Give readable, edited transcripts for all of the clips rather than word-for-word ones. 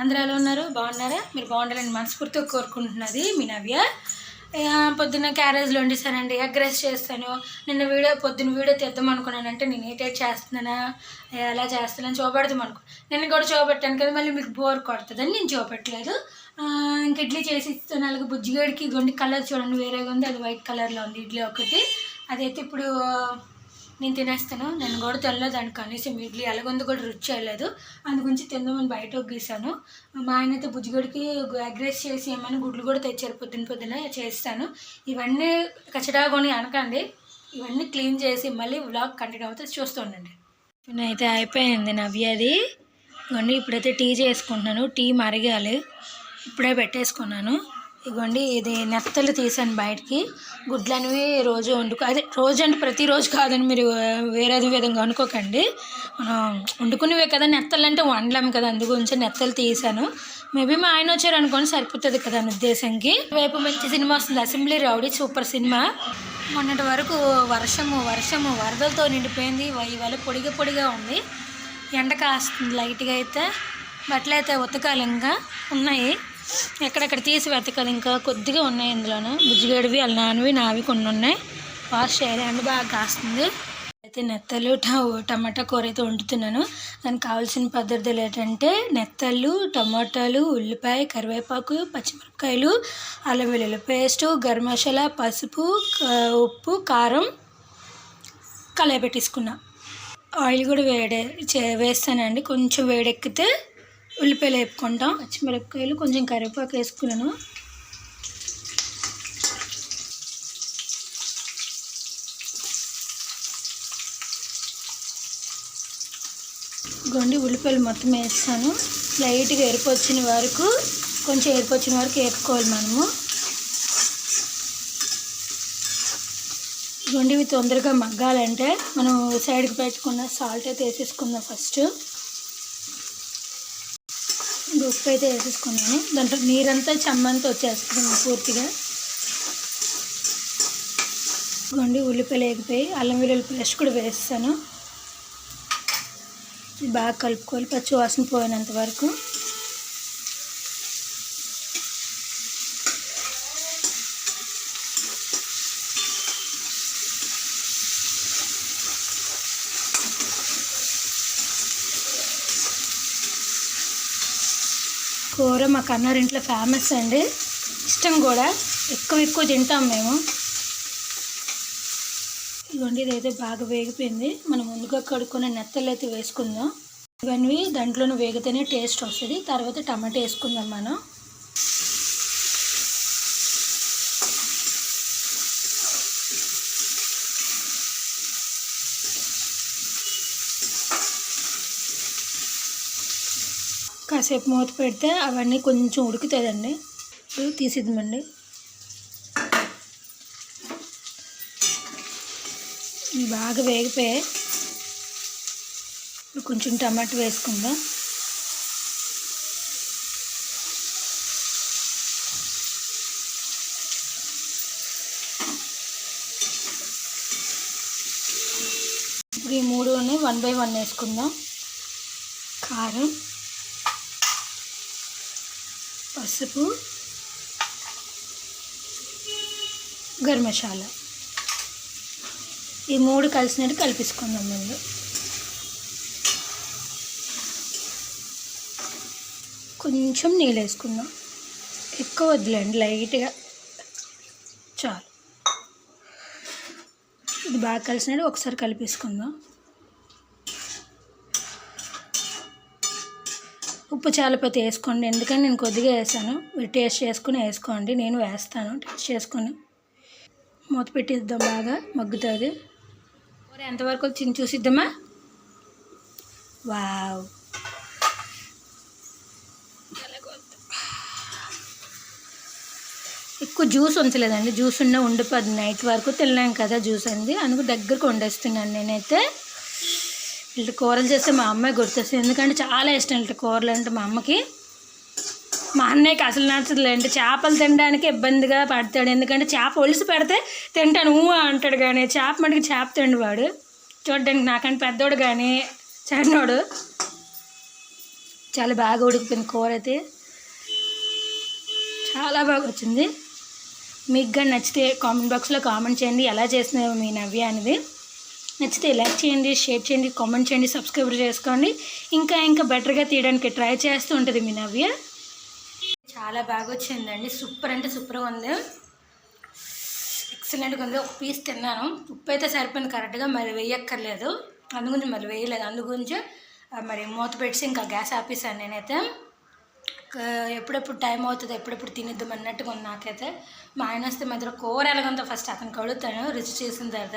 అందరూ ఎలా ఉన్నారు? బాగున్నారా? మీరు బాగుండాలని మనస్ఫూర్తిగా కోరుకుంటున్నది మీ నవ్య. పొద్దున్న క్యారేజ్లో వండిస్తానండి, ఎగ్ రైస్ చేస్తాను. నిన్న పొద్దున్న వీడియో తీద్దాం అనుకున్నానంటే నేను ఏ టైట్ చేస్తున్నానా, ఎలా చేస్తానని చూపెడదాం నిన్న కూడా చూపెట్టాను కదా, మళ్ళీ మీకు బోర్ కొడుతుందని నేను చూపెట్టలేదు. ఇంక ఇడ్లీ చేసి ఇస్తాను. అలాగే బుజ్జిగడికి గొండి కలర్ చూడండి వేరేగా ఉంది, అది వైట్ కలర్లో ఉంది ఇడ్లీ ఒకటి. అదైతే ఇప్పుడు నేను తినేస్తాను. నేను కూడా తెల్లదానికి కనీసం ఇడ్లీ ఎలాగొంది కూడా రుచి చేయలేదు, అందుగురించి తిందామని బయట గీసాను. మా ఆయన అయితే బుజ్జిగడికి ఎగ్ రైస్ చేసి ఏమైనా గుడ్లు కూడా తెచ్చారు, పొద్దున చేస్తాను. ఇవన్నీ కచ్చడా కొని అనకండి, ఇవన్నీ క్లీన్ చేసి మళ్ళీ వ్లాగ్ కంటిన్యూ అవుతుంది, చూస్తూ ఉండండి. అయితే అయిపోయింది నవ్యది. ఇవ్వండి ఇప్పుడైతే టీ చేసుకుంటున్నాను. టీ మరగాలి, ఇప్పుడే పెట్టేసుకున్నాను. ఇవ్వండి ఇది నెత్తలు తీసాను బయటికి. గుడ్లు అనేవి రోజు అదే రోజు అంటే ప్రతిరోజు కాదని మీరు వేరే విధంగా అనుకోకండి. మనం వండుకునేవే కదా, నెత్తలు అంటే వండలేము కదా, అందుగురించి నెత్తలు తీసాను. మేబీ మా ఆయన వచ్చారు అనుకోని సరిపోతుంది కదా అని ఉద్దేశంకి. రేపు మంచి సినిమా వస్తుంది, అసెంబ్లీ రౌడీ, సూపర్ సినిమా. మొన్నటి వరకు వర్షము వరదలతో నిండిపోయింది. ఇవాళ పొడిగా ఉంది, ఎండ కాస్తుంది లైట్గా. అయితే బట్టలు అయితే ఉతకాలి, ఇంకా ఉన్నాయి ఎక్కడెక్కడ తీసి వెతకాలి, ఇంకా కొద్దిగా ఉన్నాయి ఇందులోనూ. బుజ్జిగడివి వాళ్ళ నావి కొన్ని ఉన్నాయి, వాష్ చేయాలి, ఎండ బాగా కాస్తుంది. అయితే నెత్తలు టమాటా కూర అయితే వండుతున్నాను. దానికి కావాల్సిన పదార్థాలు ఏంటంటే నెత్తళ్ళు, టమాటాలు, ఉల్లిపాయ, కరివేపాకు, పచ్చిమిరపకాయలు, అల్లం వెల్లుల్లి పేస్టు, గరం మసాలా, పసుపు, ఉప్పు, కారం కలయి పెట్టేసుకున్నా. ఆయిల్ కూడా వేస్తానండి, కొంచెం వేడెక్కితే ఉల్లిపాయలు వేపుకుంటాం, పచ్చిమిరపకాయలు, కొంచెం కరివేపాకు వేసుకున్నాను. గొండి ఉల్లిపాయలు మొత్తం వేస్తాను. లైట్గా ఎరుపు వచ్చిన వరకు వేపుకోవాలి మనము. గొండివి తొందరగా మగ్గాలంటే మనం సైడ్కి పెట్టుకున్న సాల్ట్ అయితే వేసేసుకుందాం. ఫస్ట్ ఉప్పు అయితే వేసేసుకున్నాను. దాంట్లో నీరంతా చెమ్మంతా వచ్చేస్తుంది పూర్తిగా. గొండి ఉల్లిపాయలు వేగిపోయి అల్లం వెల్లుల్లి పేస్ట్ కూడా వేస్తాను. బాగా కలుపుకోవాలి పచ్చి వాసన పోయినంత వరకు. కూర మా కన్నారింట్లో ఫేమస్ అండి, ఇష్టం కూడా, ఎక్కువ తింటాం మేము. ఇదిగోండి ఇదైతే బాగా వేగిపోయింది. మనం ముందుగా కడుక్కున్న నెత్తలు అయితే వేసుకుందాం. ఇవన్నీ దాంట్లోనే వేగితేనే టేస్ట్ వస్తుంది. తర్వాత టమాటా వేసుకుందాం మనం. కాసేపు మూత పెడితే అవన్నీ కొంచెం ఉడుకుతుందండి. ఇప్పుడు తీసిద్దామండి. బాగా వేగిపోయాయి. ఇప్పుడు కొంచెం టమాటా వేసుకుందాం. ఇప్పుడు ఈ మూడుని 1 by 1 వేసుకుందాం. కారం, పసుపు, గరం మసాలా, ఈ మూడు కలిసినట్టు కలిపేసుకుందాం. ముందు కొంచెం నీళ్ళు వేసుకుందాం, ఎక్కువ వద్దులేండి, లైట్గా చాలు. ఇది బాగా కలిసినట్టు ఒకసారి కలిపేసుకుందాం. ఉప్పు చాలపోతే వేసుకోండి, ఎందుకంటే నేను కొద్దిగా వేసాను. మీరు టేస్ట్ చేసుకుని వేసుకోండి, నేను వేస్తాను టేస్ట్ చేసుకొని. మూత పెట్టిద్దాం, బాగా మగ్గుతుంది. కూర ఎంతవరకు వచ్చింది చూసిద్దామా? వావ్, ఎక్కువ జ్యూస్ ఉంచలేదండి, జ్యూస్ ఉండిపోద్ది. నైట్ వరకు తినలేం కదా జ్యూస్ అంది, అందుకు దగ్గరకు వండేస్తున్నాను నేనైతే. ఇట్లా కూరలు చేస్తే మా అమ్మాయి గుర్తొస్తుంది, ఎందుకంటే చాలా ఇష్టం ఇట్లా కూరలు అంటే మా అమ్మకి. మా అన్నయ్యకి అసలు నచ్చదులేండి, చేపలు తినడానికి ఇబ్బందిగా పడతాడు. ఎందుకంటే చేప ఒలిసి పెడితే తింటాను అంటాడు, కానీ చేప మటుకు చేప తిండి వాడు. చూడడానికి నాకంటే పెద్దోడు కానీ చిన్నోడు. చాలా బాగా ఉడికిపోయింది కూర అయితే, చాలా బాగా వచ్చింది. మీకు కానీ నచ్చితే కామెంట్ బాక్స్లో కామెంట్ చేయండి ఎలా చేస్తున్నారో మీ నవ్య అనేది. నచ్చితే లైక్ చేయండి, షేర్ చేయండి, కామెంట్ చేయండి, సబ్స్క్రైబ్ చేసుకోండి. ఇంకా బెటర్గా తీయడానికి ట్రై చేస్తూ ఉంటుంది మీ నవ్య. చాలా బాగా వచ్చిందండి, సూపర్ అంటే సూపర్గా ఉంది, ఎక్సలెంట్గా ఉంది. ఒక పీస్ తిన్నాను, ఉప్పు అయితే సరిపోయింది కరెక్ట్గా, మరి వేయక్కర్లేదు, అందుగురించి మరి వేయలేదు, అందుగురించి మరి మూత పెట్టి ఇంకా గ్యాస్ ఆపేసాను. నేనైతే ఎప్పుడెప్పుడు టైం అవుతుంది, ఎప్పుడెప్పుడు తినిద్దాం అన్నట్టుగా ఉంది నాకైతే. మా ఆయన వస్తే మధ్యలో కూర ఎలాగంతో ఫస్ట్ అతనికి అడుగుతాను, రుచి చేసిన తర్వాత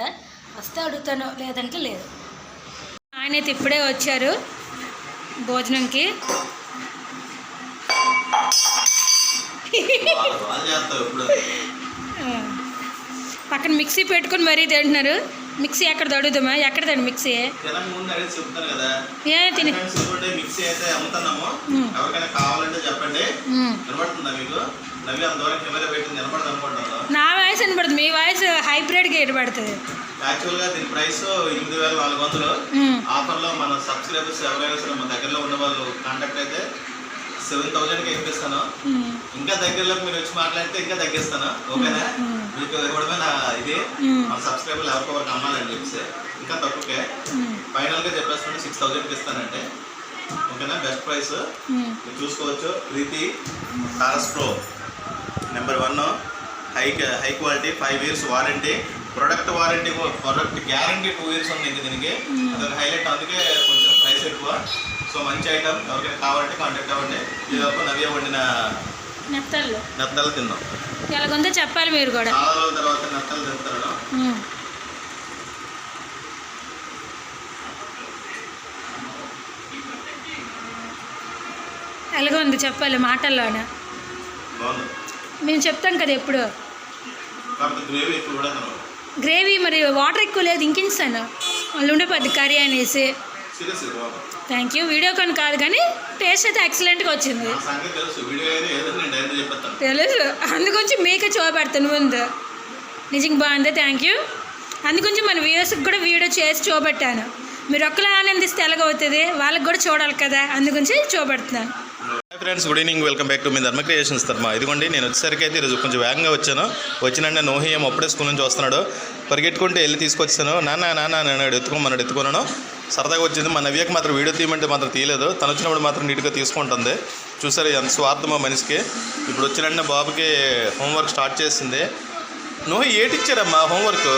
వస్తే అడుగుతాను, లేదంటే లేదు. ఆయన అయితే ఇప్పుడే వచ్చారు భోజనంకి. పక్కన మిక్సీ పెట్టుకుని మరీ తింటున్నారు. మిక్సీ ఎక్కడ తడుగుదామా, ఎక్కడదండి మిక్సీ? ఏ తిని నా వాయిస్ వినపడుతుంది, మీ వాయిస్ హైబ్రిడ్గా వినపడుతుంది. యాక్చువల్గా దీని ప్రైస్ 8400. ఆఫర్లో మన సబ్స్క్రైబర్స్ ఎవరైనా సరే మన దగ్గరలో ఉన్న వాళ్ళు కాంటాక్ట్ అయితే 7000కి ఇప్పిస్తాను. ఇంకా దగ్గరలోకి మీరు వచ్చి మాట్లాడితే ఇంకా తగ్గిస్తాను, ఓకేనా? మీకు ఇవ్వడమే నా ఇది. మన సబ్స్క్రైబర్లు ఎవరికొవరికి అమ్మాలని చెప్పేసి ఇంకా తక్కువకే ఫైనల్గా చెప్పేస్తాను, 6000కి ఇస్తానంటే, ఓకేనా? బెస్ట్ ప్రైస్ మీరు చూసుకోవచ్చు. Preethi Taurus pro number 1, high quality, 5 years warranty, product warranty, product guarantee 2 years ఉంది ఇంక దీనికి. అదొక హైలైట్, అందుకే కొంచెం ప్రైస్ ఎక్కువ. సో మంచి ఐటమ్, ఎవరికైనా కావాలంటే కాంటాక్ట్ అవ్వండి. ఇది ఒక నవ్య వండిన నెత్తలు తిన్నాం. ఎలాగొందో చెప్పాలి మీరు కూడా. చాలా రోజుల తర్వాత నెత్తలు తింటారు. ఎలాగొంది చెప్పాలి మాటల్లోనే. మేము చెప్తాం కదా ఎప్పుడు. గ్రేవీ మరి వాటర్ ఎక్కువ లేదు, ఇంకిస్తాను వాళ్ళు ఉండిపోద్ది కర్రీ అనేసి. Thank you. వీడియో కానీ కాదు కానీ టేస్ట్ అయితే ఎక్సలెంట్గా వచ్చింది, తెలుసు, అందుగురించి మీకే చూపెడతాను ముందు. నిజంగా బాగుంది, థ్యాంక్ యూ. అందుగురించి మన వ్యూవర్స్కి కూడా వీడియో చేసి చూపెట్టాను. మీరు ఒక్కలా ఆనందిస్తే ఎలాగవుతుంది, వాళ్ళకి కూడా చూడాలి కదా, అందుగురించి చూపెడుతున్నాను. Friends, good evening, welcome back to మీ ధర్మ క్రియేషన్స్ ధర్మ. ఇదిగోండి నేను వచ్చేసరికి అయితే ఈరోజు కొంచెం వేగంగా వచ్చాను. వచ్చినంటే నోహి ఏమో అప్పుడే స్కూల్ నుంచి వస్తున్నాడు, పరిగెట్టుకుంటే వెళ్ళి తీసుకొచ్చాను. నాన్న నేను ఎత్తుకున్నాను. సరదాగా వచ్చింది. మా నవ్యకి మాత్రం వీడియో తీయమంటే మాత్రం తీయలేదు, తను వచ్చినప్పుడు మాత్రం నీట్గా తీసుకుంటుంది. చూసారు ఎంత స్వార్థమో మనిషికి. ఇప్పుడు వచ్చినంటే బాబుకి హోంవర్క్ స్టార్ట్ చేసింది. నోహి ఏటిచ్చారమ్మా హోంవర్క్?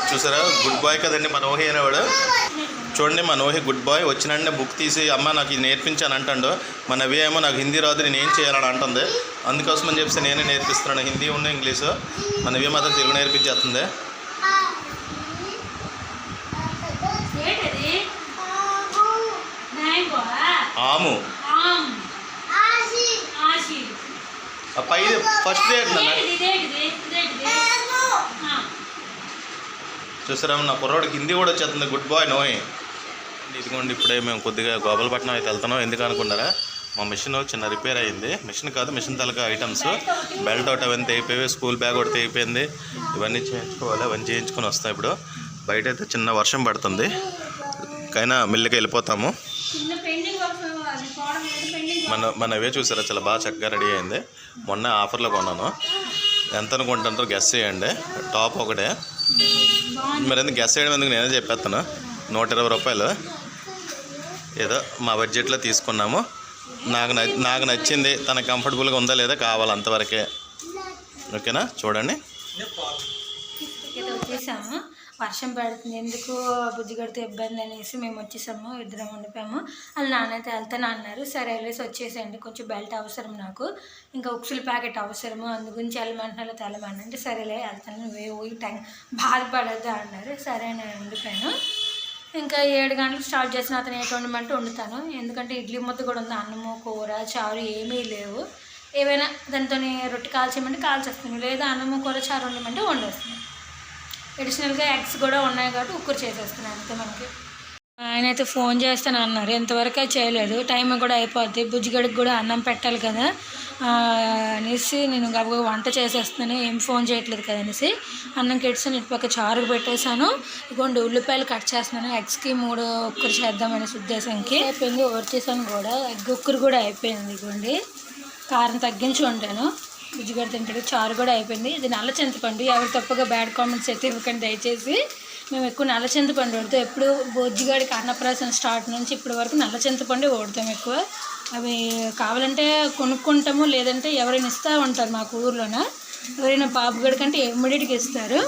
చూసారా, గుడ్ బాయ్ కదండి మా నోహి అనేవాడు. చూడండి మా నోహి గుడ్ బాయ్. వచ్చినంటే బుక్ తీసి అమ్మ నాకు ఇది నేర్పించాను అంటాడు. మా నవ్య ఏమో నాకు హిందీ రాదు, నేను ఏం చేయాలని అంటుంది. అందుకోసం అని చెప్పి నేనే నేర్పిస్తున్నాను, హిందీ ఉన్న ఇంగ్లీషు. మా నవ్య మాత్రం తెలుగు నేర్పించేస్తుంది. ఆము పై ఫస్ట్ చూసారా, నా కుర్రోడికి హిందీ కూడా వచ్చేస్తుంది. గుడ్ బాయ్ నోయ్. ఇదిగోండి ఇప్పుడే మేము కొద్దిగా గోపాలపట్నం అయితే వెళ్తున్నాం. ఎందుకు అనుకున్నారా, మా మిషన్ చిన్న రిపేర్ అయ్యింది. మిషన్ కాదు, మిషన్ తలక ఐటమ్స్, బెల్ట్ ఒకటి అవన్నీ తెగిపోయి, స్కూల్ బ్యాగ్ ఒకటి తెగిపోయింది. ఇవన్నీ చేయించుకోవాలి, అవన్నీ చేయించుకొని వస్తాం. ఇప్పుడు బయట అయితే చిన్న వర్షం పడుతుంది, కైనా మెల్లిగా వెళ్ళిపోతాము. మనవే చూసారా చాలా బాగా చక్కగా రెడీ అయింది. మొన్న ఆఫర్లో కొన్నాను. ఎంత అనుకుంటారో గెస్ చేయండి. టాప్ ఒకటే, మరి ఎందుకు గెస్ చేయడం ఎందుకు, నేనే చెప్పేస్తాను. 120 రూపాయలు ఏదో మా బడ్జెట్లో తీసుకున్నాము. నాకు నచ్చింది, తనకు కంఫర్టబుల్గా ఉందా లేదా కావాలి అంతవరకే, ఓకేనా? చూడండి వచ్చేసాము. వర్షం పడుతుంది, ఎందుకు బుజ్జి కడితే ఇబ్బంది అనేసి మేము వచ్చేసాము. ఇద్దరం ఉండిపోయాము. వాళ్ళు నాన్నైతే వెళ్తాను అన్నారు. సరే వెళ్ళేసి వచ్చేసేయండి, కొంచెం బెల్ట్ అవసరం నాకు, ఇంకా ఉక్సుల ప్యాకెట్ అవసరము, అందుగురించి వెళ్ళమంటున్నా తెలమనంటే సరేలే వెళ్తాను, నువ్వే టైం బాధపడద్దు అన్నారు. సరే నేను ఉండిపోయాను. ఇంకా 7 గంటలకు స్టార్ట్ చేసిన అతను ఏంటి వండమంటే వండుతాను. ఎందుకంటే ఇడ్లీ ముద్ద కూడా ఉంది, అన్నము కూర చారు ఏమీ లేవు. ఏవైనా దాంతో రొట్టె కాల్చేయమంటే కాల్చేస్తాను, లేదా అన్నము కూర చారు వండమంటే వండేస్తాను. అడిషనల్గా ఎగ్స్ కూడా ఉన్నాయి కాబట్టి ఉక్కురు చేసేస్తున్నాను అంతే మనకి. ఆయన అయితే ఫోన్ చేస్తాను అన్నారు, ఎంతవరకు చేయలేదు. టైం కూడా అయిపోద్ది, బుజ్జిగడికి కూడా అన్నం పెట్టాలి కదా అనేసి నేను గబగబా వంట చేసేస్తున్నాను, ఏం ఫోన్ చేయట్లేదు కదా అనేసి అన్నం కెట్సాను. ఇటు పక్క చారుకు పెట్టేశాను. ఇదిగోండి ఉల్లిపాయలు కట్ చేస్తున్నాను, ఎగ్స్కి 3 ఉక్కురు చేద్దామనేసి ఉద్దేశంకి. అయిపోయింది, వచ్చేసాను కూడా, ఎగ్ ఉక్కురు కూడా అయిపోయింది. ఇదిగోండి కారం తగ్గించి ఉంటాను, బుజ్జిగడ తింటాడు. చారు కూడా అయిపోయింది. ఇది నల్ల చింతపండు, ఎవరు తప్పగా బ్యాడ్ కామెంట్స్ అయితే ఇవ్వకండి దయచేసి. మేము ఎక్కువ నల్ల చింతపండు వాడతాం, ఎప్పుడు బొజ్జిగాడికి అన్నప్రాసన స్టార్ట్ నుంచి ఇప్పటి వరకు నల్ల చింతపండు వాడతాం ఎక్కువ. అవి కావాలంటే కొనుక్కుంటాము, లేదంటే ఎవరైనా ఇస్తూ ఉంటారు మాకు ఊర్లోన. ఎవరైనా పాపగడి కంటే ఇమ్మీడియట్గా ఇస్తారు.